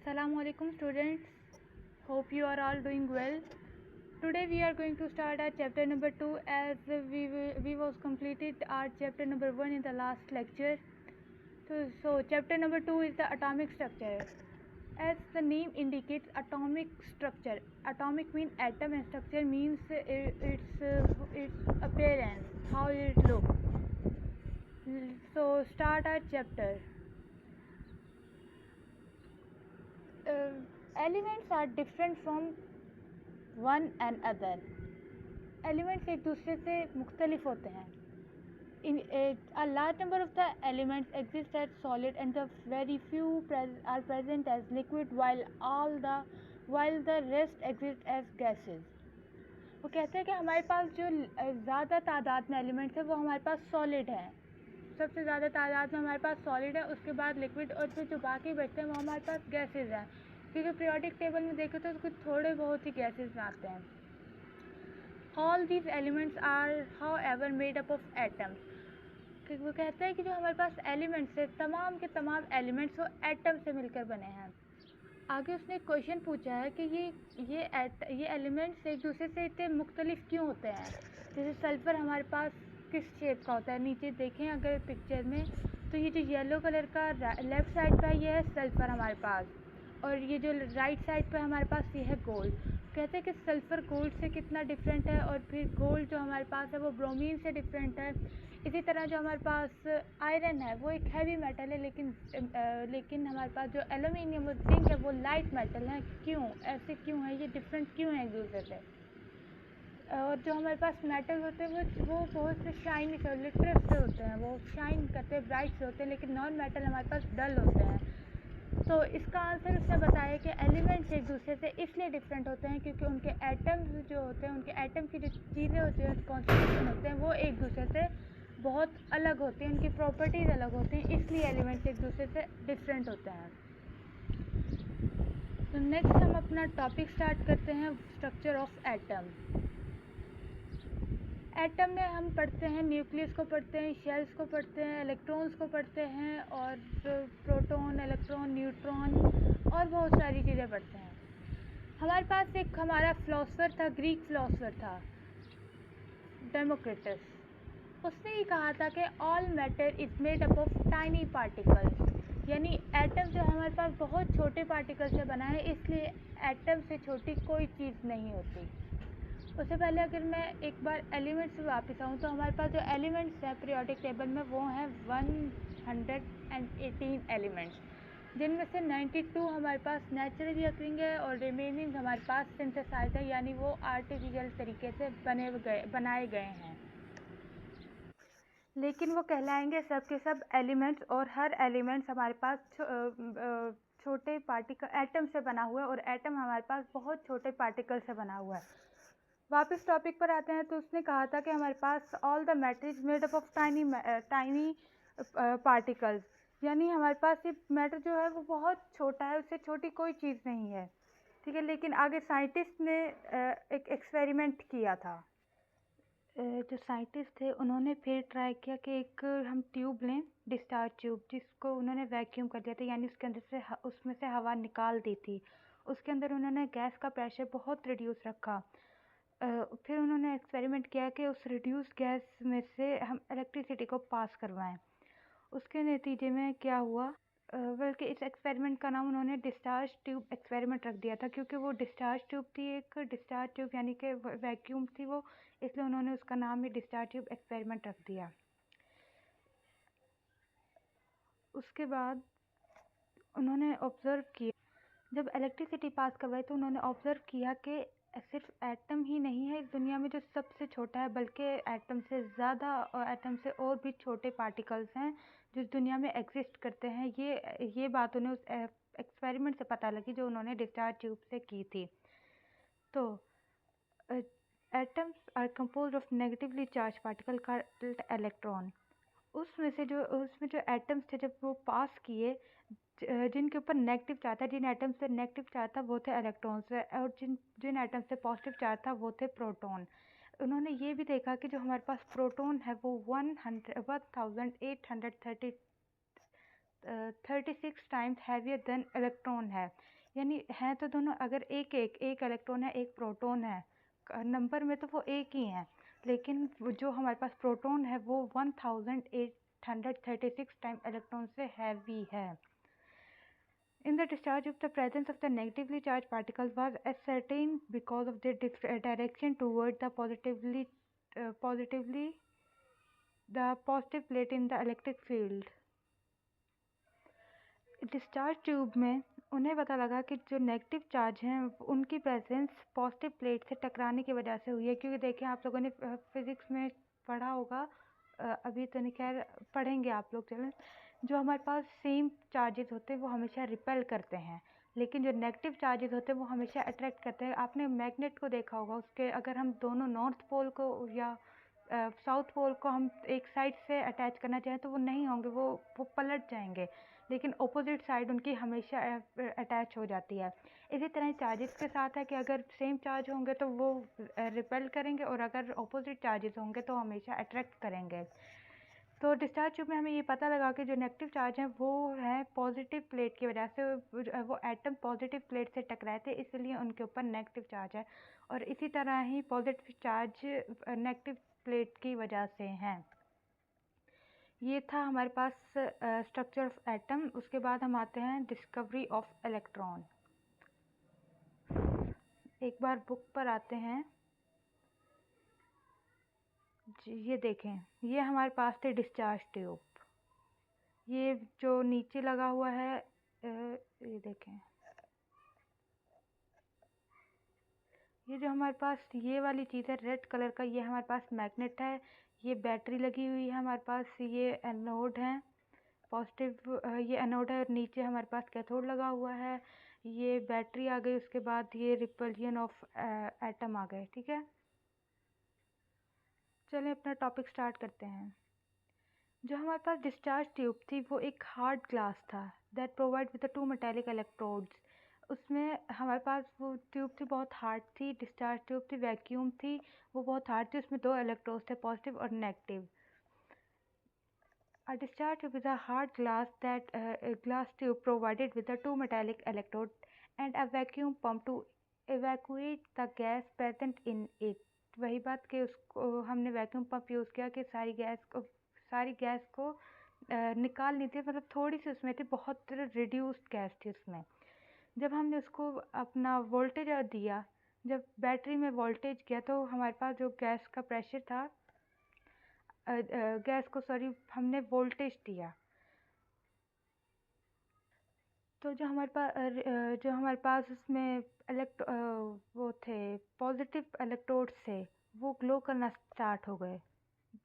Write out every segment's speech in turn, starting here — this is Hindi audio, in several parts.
Assalamu alaikum students. Hope you are all doing well. Today we are going to start our chapter number 2 as we was completed our chapter number 1 in the last lecture. So chapter number 2 is the atomic structure. As the name indicates, atomic structure. Atomic means atom and structure means its appearance, how it looks. So start our chapter. Elements are different from one another. Elements एक दूसरे से मुख्तलिफ होते हैं. A large number of the elements exist as solid and the very few are present as liquid while the rest exist as gases. वो कहते हैं कि हमारे पास जो ज़्यादा तादाद में एलिमेंट्स है वो हमारे पास सॉलिड है. सबसे ज़्यादा तादाद में हमारे पास सॉलिड है, उसके बाद लिक्विड, और फिर जो बाकी बचते हैं वो हमारे पास गैसेज हैं. क्योंकि पीरियोडिक टेबल में देखें तो कुछ थोड़े बहुत ही गैसेज में आते हैं. All these elements are however made up of atoms. वो कहते हैं कि जो हमारे पास एलिमेंट्स है, तमाम के तमाम एलिमेंट्स वो एटम से मिलकर बने हैं. आगे उसने एक क्वेश्चन पूछा है कि ये एलिमेंट्स एक दूसरे से इतने मुख्तलिफ क्यों होते हैं. जैसे सल्फ़र हमारे पास किस शेप का होता है, नीचे देखें अगर पिक्चर में, तो ये जो येलो कलर का लेफ़्ट साइड पे है ये है सल्फ़र हमारे पास, और ये जो राइट साइड पे हमारे पास ये है गोल्ड. कहते हैं कि सल्फ़र गोल्ड से कितना डिफरेंट है, और फिर गोल्ड जो हमारे पास है वो ब्रोमीन से डिफरेंट है. इसी तरह जो हमारे पास आयरन है वो एक हैवी मेटल है, लेकिन हमारे पास जो एल्यूमिनियम और जिंक है वो लाइट मेटल है. क्यों ऐसे क्यों है, ये डिफरेंट क्यों है एक दूसरे से. और जो हमारे पास मेटल होते हैं वो बहुत से शाइनी से लिटरस से होते हैं, वो शाइन करते हैं, ब्राइट से होते हैं, लेकिन नॉन मेटल हमारे पास डल होते हैं. तो इसका आंसर उसने बताया कि एलिमेंट्स एक दूसरे से इसलिए डिफरेंट होते हैं क्योंकि उनके एटम्स जो होते हैं, उनके एटम की जो चीज़ें होती हैं, कॉन्स्टिट्यूशन होते हैं, वो एक दूसरे से बहुत अलग होती हैं, उनकी प्रॉपर्टीज़ अलग होती हैं, इसलिए एलिमेंट्स एक दूसरे से डिफरेंट होते हैं. तो नेक्स्ट हम अपना टॉपिक स्टार्ट करते हैं, स्ट्रक्चर ऑफ एटम. एटम में हम पढ़ते हैं न्यूक्लियस को पढ़ते हैं, शेल्स को पढ़ते हैं, इलेक्ट्रॉन्स को पढ़ते हैं, और प्रोटॉन, इलेक्ट्रॉन, न्यूट्रॉन और बहुत सारी चीज़ें पढ़ते हैं. हमारे पास एक हमारा फिलोसफर था, ग्रीक फिलोसफर था, डेमोक्रिटस. उसने ये कहा था कि all matter is made up of tiny particles. यानी एटम जो हमारे पास बहुत छोटे पार्टिकल से बना है, इसलिए एटम से छोटी कोई चीज़ नहीं होती. उससे पहले अगर मैं एक बार एलिमेंट्स से वापस आऊँ तो हमारे पास जो एलिमेंट्स हैं पीरियोडिक टेबल में वो हैं 118 एलिमेंट्स, जिनमें से 92 हमारे पास नेचुरली अकरिंग है और रिमेनिंग हमारे पास सिंथेसाइज्ड है, यानी वो आर्टिफिशियल तरीके से बनाए गए हैं. लेकिन वो कहलाएंगे सब के सब एलिमेंट्स, और हर एलिमेंट्स हमारे पास छोटे पार्टिकल एटम से बना हुआ है, और एटम हमारे पास बहुत छोटे पार्टिकल से बना हुआ है. वापस टॉपिक पर आते हैं. तो उसने कहा था कि हमारे पास all the matter is made up of tiny particles. यानी हमारे पास ये मैटर जो है वो बहुत छोटा है, उससे छोटी कोई चीज़ नहीं है. ठीक है. लेकिन आगे साइंटिस्ट ने एक एक्सपेरिमेंट किया था. जो साइंटिस्ट थे उन्होंने फिर ट्राई किया कि एक हम ट्यूब लें, डिस्चार्ज ट्यूब, जिसको उन्होंने वैक्यूम कर दिया था, यानी उसके अंदर से उसमें से हवा निकाल दी थी. उसके अंदर उन्होंने गैस का प्रेशर बहुत रिड्यूस रखा. फिर उन्होंने एक्सपेरिमेंट किया कि उस रिड्यूस गैस में से हम इलेक्ट्रिसिटी को पास करवाएं. उसके नतीजे में क्या हुआ, बल्कि इस एक्सपेरिमेंट का नाम उन्होंने डिस्चार्ज ट्यूब एक्सपेरिमेंट रख दिया था, क्योंकि वो डिस्चार्ज ट्यूब थी, एक डिस्चार्ज ट्यूब यानी कि वैक्यूम थी वो, इसलिए उन्होंने उसका नाम ही डिस्चार्ज ट्यूब एक्सपेरिमेंट रख दिया. उसके बाद उन्होंने ऑब्ज़र्व किया, जब इलेक्ट्रिसिटी पास करवाई तो उन्होंने ऑब्ज़र्व किया कि सिर्फ एटम ही नहीं है इस दुनिया में जो सबसे छोटा है, बल्कि एटम से ज़्यादा और एटम से और भी छोटे पार्टिकल्स हैं जो इस दुनिया में एग्जिस्ट करते हैं. ये बात उन्हें उस एक्सपेरिमेंट से पता लगी जो उन्होंने डिस्चार्ज ट्यूब से की थी. तो atoms are composed of negatively charge particle called electron. उसमें जो एटम्स थे जब वो पास किए, जिनके ऊपर नेगेटिव चार्ज था, जिन एटम से नेगेटिव चार्ज था वो थे इलेक्ट्रॉन्स, और जिन एटम से पॉजिटिव चार्ज था वो थे प्रोटॉन. उन्होंने ये भी देखा कि जो हमारे पास प्रोटॉन है वो 1830 36 टाइम्स हैवियर देन इलेक्ट्रॉन है, यानी है तो दोनों, अगर एक इलेक्ट्रॉन है एक प्रोटॉन है, नंबर में तो वो एक ही हैं, लेकिन जो हमारे पास प्रोटॉन है वो 1836 टाइम इलेक्ट्रॉन से हैवी है। In the discharge of the presence of the negatively charged particles was ascertained because of their direction toward the positive plate in the electric field. Discharge tube में उन्हें पता लगा कि जो नेगेटिव चार्ज हैं उनकी प्रेजेंस पॉजिटिव प्लेट से टकराने की वजह से हुई है, क्योंकि देखिए आप लोगों ने फिज़िक्स में पढ़ा होगा, अभी तो नहीं, खैर पढ़ेंगे आप लोग, चलें, जो हमारे पास सेम चार्जेस होते हैं वो हमेशा रिपेल करते हैं, लेकिन जो नेगेटिव चार्जेस होते हैं वो हमेशा अट्रैक्ट करते हैं। आपने मैग्नेट को देखा होगा, उसके अगर हम दोनों नॉर्थ पोल को या साउथ पोल को हम एक साइड से अटैच करना चाहें तो वो नहीं होंगे, वो पलट जाएंगे, लेकिन ऑपोजिट साइड उनकी हमेशा अटैच हो जाती है। इसी तरह चार्जेस के साथ है कि अगर सेम चार्ज होंगे तो वो रिपेल करेंगे, और अगर ऑपोजिट चार्जेस होंगे तो हमेशा अट्रैक्ट करेंगे। तो डिस्चार्ज ट्यूब में हमें ये पता लगा कि जो नेगेटिव चार्ज हैं वो है पॉजिटिव प्लेट की वजह से, वो एटम पॉजिटिव प्लेट से टकराए थे, इसलिए उनके ऊपर नेगेटिव चार्ज है, और इसी तरह ही पॉजिटिव चार्ज नेगेटिव प्लेट की वजह से हैं। ये था हमारे पास स्ट्रक्चर ऑफ एटम। उसके बाद हम आते हैं डिस्कवरी ऑफ इलेक्ट्रॉन। एक बार बुक पर आते हैं जी, ये देखें, ये हमारे पास थे डिस्चार्ज ट्यूब, ये जो नीचे लगा हुआ है, ये देखें, ये जो हमारे पास ये वाली चीज़ है रेड कलर का, ये हमारे पास मैग्नेट है, ये बैटरी लगी हुई है हमारे पास, ये एनोड है, पॉजिटिव ये एनोड है, और नीचे हमारे पास कैथोड लगा हुआ है, ये बैटरी आ गई, उसके बाद ये रिपल्जन ऑफ एटम आ गए। ठीक है, चलें अपना टॉपिक स्टार्ट करते हैं। जो हमारे पास डिस्चार्ज ट्यूब थी वो एक हार्ड ग्लास था that provide with 2 metallic electrodes. उसमें हमारे पास वो ट्यूब थी, बहुत हार्ड थी, डिस्चार्ज ट्यूब थी, वैक्यूम थी, वो बहुत हार्ड थी, उसमें 2 इलेक्ट्रोड्स थे, पॉजिटिव और negative. A discharge tube is a hard glass tube provided with the 2 metallic electrodes and a vacuum pump to evacuate the gas present in it. वही बात कि उसको हमने वैक्यूम पंप यूज़ किया कि सारी गैस को निकाल नहीं थी, मतलब थोड़ी सी उसमें थी, बहुत रिड्यूस्ड गैस थी उसमें। जब हमने उसको अपना वोल्टेज दिया, जब बैटरी में वोल्टेज किया तो हमारे पास जो गैस का प्रेशर था, गैस को हमने वोल्टेज दिया, तो जो हमारे पास उसमें वो थे पॉजिटिव इलेक्ट्रोड्स थे, वो ग्लो करना स्टार्ट हो गए।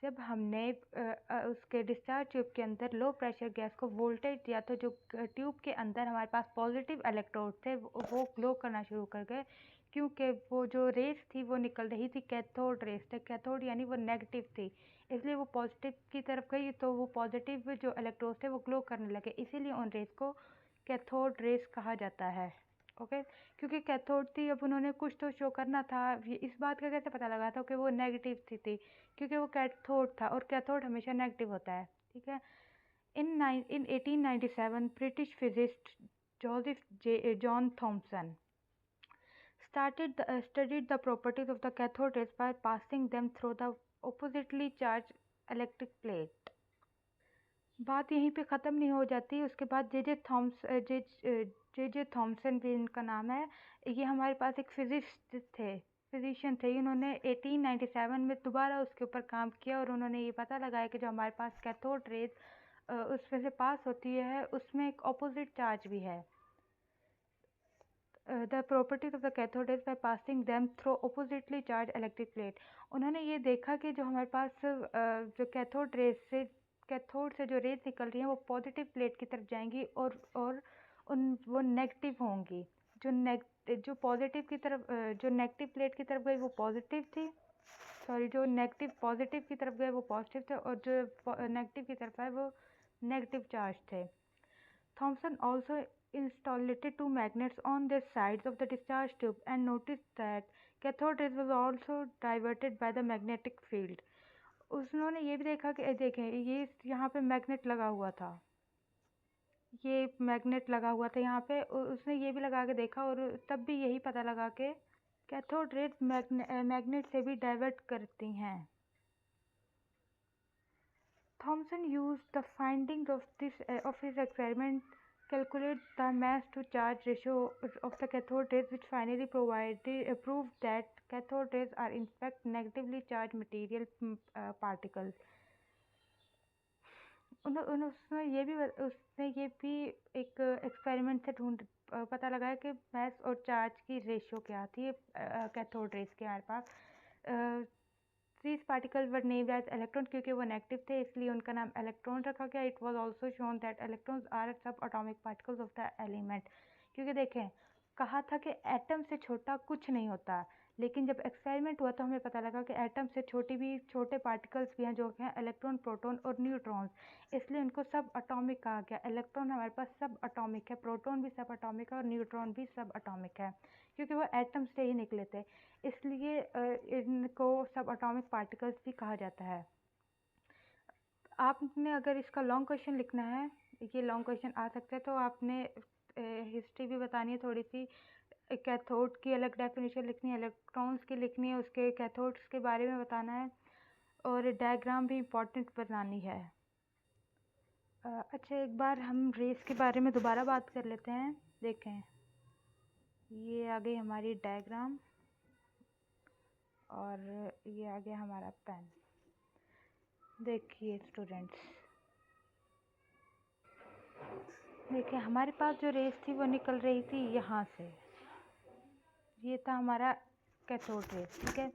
जब हमने उसके डिस्चार्ज ट्यूब के अंदर लो प्रेशर गैस को वोल्टेज दिया तो जो ट्यूब के अंदर हमारे पास पॉजिटिव इलेक्ट्रोड थे वो ग्लो करना शुरू कर गए, क्योंकि वो जो रेस थी वो निकल रही थी कैथोड रेस से, कैथोड यानी वो नेगेटिव थी, इसलिए वो पॉजिटिव की तरफ गई, तो वो पॉजिटिव जो इलेक्ट्रोड थे वो ग्लो करने लगे, इसीलिए उन रेस को कैथोड रेस कहा जाता है। ओके, क्योंकि कैथोड थी, अब उन्होंने कुछ तो शो करना था। ये इस बात का कैसे पता लगा था कि वो नेगेटिव थी, क्योंकि वो कैथोड था, और कैथोड हमेशा नेगेटिव होता है। ठीक है, in 1897 British physicist John Thomson studied the properties of the cathode rays by passing them through the oppositely charged electric plate. बात यहीं पे ख़त्म नहीं हो जाती, उसके बाद जे थॉमसन भी इनका नाम है, ये हमारे पास एक फिजिशियन थे, इन्होंने 1897 में दोबारा उसके ऊपर काम किया, और उन्होंने ये पता लगाया कि जो हमारे पास कैथोड रेज उसमें से पास होती है उसमें एक ऑपोजिट चार्ज भी है। The properties of the cathode rays by passing them through oppositely charge electric plate. उन्होंने ये देखा कि जो हमारे पास जो कैथोड से जो रेज निकल रही हैं वो पॉजिटिव प्लेट की तरफ जाएंगी, और वो नेगेटिव होंगी। जो पॉजिटिव की तरफ जो नेगेटिव प्लेट की तरफ गई वो पॉजिटिव थी, जो नेगेटिव पॉजिटिव की तरफ गए वो पॉजिटिव थे, और जो नेगेटिव की तरफ आए वो नेगेटिव चार्ज थे। Thomson also installed 2 magnets on the sides of the discharge tube and noticed that cathode rays was also diverted by the magnetic field. उन्होंने ये भी देखा कि देखें, ये यहाँ पे मैग्नेट लगा हुआ था, ये मैग्नेट लगा हुआ था यहाँ पे, उसने ये भी लगा के देखा और तब भी यही पता लगा के कैथोड रेज मैग्नेट से भी डाइवर्ट करती हैं। Thomson used the findings of his experiment calculate the mass to charge ratio of the cathode rays, which finally proved that cathode rays are in fact negatively charged material particles. उसने ये भी एक एक्सपेरिमेंट से पता लगाया कि मास और चार्ज की रेशियो क्या थी कैथोड रेज के हमारे पास। These particles were named as electrons क्योंकि वो नेगेटिव थे, इसलिए उनका नाम इलेक्ट्रॉन रखा गया। It was also shown that electrons are subatomic particles of the element। क्योंकि देखें, कहा था कि एटम से छोटा कुछ नहीं होता, लेकिन जब एक्सपेरिमेंट हुआ तो हमें पता लगा कि एटम से छोटे पार्टिकल्स भी हैं, जो हैं इलेक्ट्रॉन, प्रोटॉन और न्यूट्रॉन्स, इसलिए उनको सब अटोमिक कहा गया। इलेक्ट्रॉन हमारे पास सब अटोमिक है, प्रोटॉन भी सब अटोमिक है और न्यूट्रॉन भी सब अटोमिक है, क्योंकि वो एटम से ही निकले थे, इसलिए इनको सब अटोमिक पार्टिकल्स भी कहा जाता है। आपने अगर इसका लॉन्ग क्वेश्चन लिखना है, ये लॉन्ग क्वेश्चन आ सकता है, तो आपने हिस्ट्री भी बतानी है थोड़ी सी, कैथोड की अलग डेफिनेशन लिखनी है, इलेक्ट्रॉन्स की लिखनी है, उसके कैथोड्स के बारे में बताना है और डायग्राम भी इम्पोर्टेंट बनानी है। अच्छा, एक बार हम रेस के बारे में दोबारा बात कर लेते हैं। देखें, ये आ गई हमारी डायग्राम और ये आ गया हमारा पेन। देखिए स्टूडेंट्स, देखिए हमारे पास जो रेस थी वो निकल रही थी यहाँ से, ये था हमारा कैथोड रेस, ठीक है।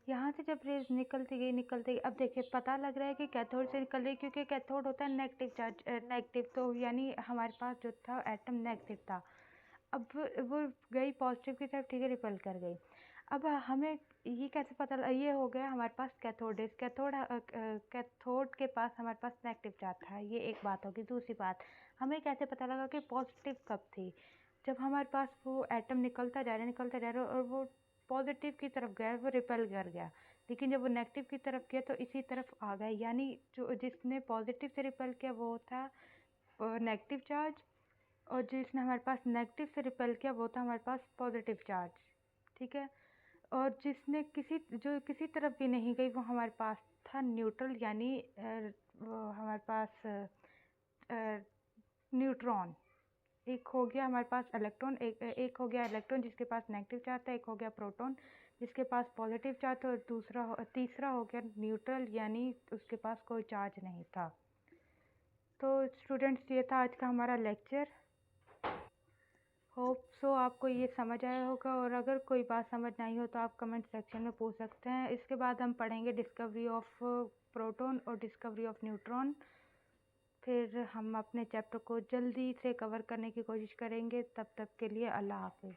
यहाँ से जब रेस निकलती गई, अब देखिए पता लग रहा है कि कैथोड से निकल रही, क्योंकि कैथोड होता है नेगेटिव चार्ज, नेगेटिव, तो यानी हमारे पास जो था एटम नेगेटिव था। अब वो गई पॉजिटिव की तरफ, ठीक है, रिपेल कर गई। अब हमें ये कैसे पता, ये हो गया हमारे पास कैथोड रेस, कैथोड के पास हमारे पास नेगेटिव चार्ज था, ये एक बात होगी। दूसरी बात, हमें कैसे पता लगा कि पॉजिटिव कब थी, जब हमारे पास वो एटम निकलता जा रहा है और वो पॉजिटिव की तरफ गया, वो रिपेल कर गया, लेकिन जब वो नेगेटिव की तरफ गया तो इसी तरफ आ गया, यानी जो जिसने पॉजिटिव से रिपेल किया वो था नेगेटिव चार्ज, और जिसने हमारे पास नेगेटिव से रिपेल किया वो था हमारे पास पॉजिटिव चार्ज, ठीक है। और जिसने किसी तरफ भी नहीं गई वो हमारे पास था न्यूट्रल, यानी वो हमारे पास न्यूट्रॉन। एक हो गया हमारे पास इलेक्ट्रॉन, एक हो गया इलेक्ट्रॉन जिसके पास नेगेटिव चार्ज था, एक हो गया प्रोटॉन जिसके पास पॉजिटिव चार्ज था, और तीसरा हो गया न्यूट्रल, यानी उसके पास कोई चार्ज नहीं था। तो स्टूडेंट्स, ये था आज का हमारा लेक्चर। होप सो आपको ये समझ आया होगा, और अगर कोई बात समझ नहीं हो तो आप कमेंट सेक्शन में पूछ सकते हैं। इसके बाद हम पढ़ेंगे डिस्कवरी ऑफ प्रोटॉन और डिस्कवरी ऑफ न्यूट्रॉन। फिर हम अपने चैप्टर को जल्दी से कवर करने की कोशिश करेंगे। तब तक के लिए अल्लाह हाफिज़।